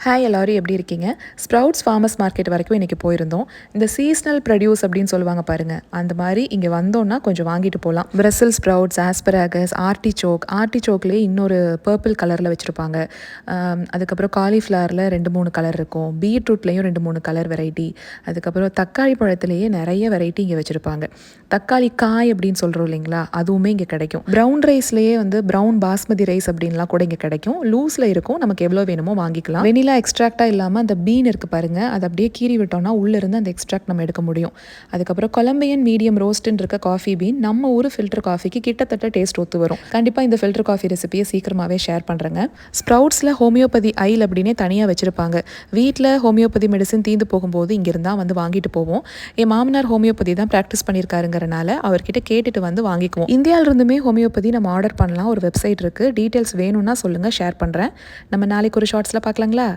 Hi எல்லாரும் எப்படி இருக்கீங்க? ஸ்ப்ரவுட்ஸ் ஃபார்மர்ஸ் மார்க்கெட் வரைக்கும் இன்றைக்கி போயிருந்தோம். இந்த சீஸ்னல் ப்ரொடியூஸ் அப்படின்னு சொல்லுவாங்க பாருங்கள், அந்த மாதிரி இங்கே வந்தோன்னா கொஞ்சம் வாங்கிட்டு போகலாம். பிரசில் ஸ்ப்ரவுட்ஸ், ஆஸ்பராகஸ், ஆர்டிச்சோக்லேயே இன்னொரு பர்பிள் கலரில் வச்சுருப்பாங்க. அதுக்கப்புறம் காலிஃப்ளவரில் 2-3 கலர் இருக்கும். பீட்ரூட்லேயும் 2-3 கலர் வெரைட்டி. அதுக்கப்புறம் தக்காளி பழத்துலேயே நிறைய வெரைட்டி இங்கே வச்சுருப்பாங்க. தக்காளி காய் அப்படின்னு சொல்கிறோம் இல்லைங்களா, அதுவுமே இங்கே கிடைக்கும். ப்ரௌன் ரைஸ்லேயே ப்ரௌன் பாஸ்மதி ரைஸ் அப்படின்லாம் கூட இங்கே கிடைக்கும். லூஸில் இருக்கும், நமக்கு எவ்வளோ வேணுமோ வாங்கிக்கலாம். வெனிலா எக்ஸ்ட்ராக்டாக இல்லாமல் அந்த பீன் இருக்குது பாருங்கள், அதை அப்படியே கீறி விட்டோம்னா உள்ளேருந்து அந்த எக்ஸ்ட்ராக்ட் நம்ம எடுக்க முடியும். அதுக்கப்புறம் கொலம்பியன் மீடியம் ரோஸ்ட்டுன்னு இருக்க காஃபி பீன் நம்ம ஊர் ஃபில்டர் காஃபிக்கு கிட்டத்தட்ட டேஸ்ட் ஒத்து வரும். கண்டிப்பாக இந்த ஃபில்டர் காஃபி ரெசிபியை சீக்கிரமாகவே ஷேர் பண்ணுறேங்க. ஸ்ப்ரவுட்ஸில் ஹோமியோபதி ஆயில் அப்படின்னே தனியாக வச்சுருப்பாங்க. வீட்டில் ஹோமியோபதி மெடிசன் தீந்து போகும்போது இங்கிருந்தால் வாங்கிட்டு போவோம். என் மாமனார் ஹோமியோபதி தான் ப்ராக்டிஸ் பண்ணியிருக்காருங்கிறனால அவர்கிட்ட கேட்டுட்டு வாங்கிக்குவோம். இந்தியாவிலிருந்துமே ஹோமியோபதி நம்ம ஆர்டர் பண்ணலாம். ஒரு வெப்சைட் இருக்குது, டீட்டெயில்ஸ் வேணும்னா சொல்லுங்கள், ஷேர் பண்ணுறேன். நம்ம நாளைக்கு ஒரு ஷார்ட்ஸில் பார்க்கலாங்களா?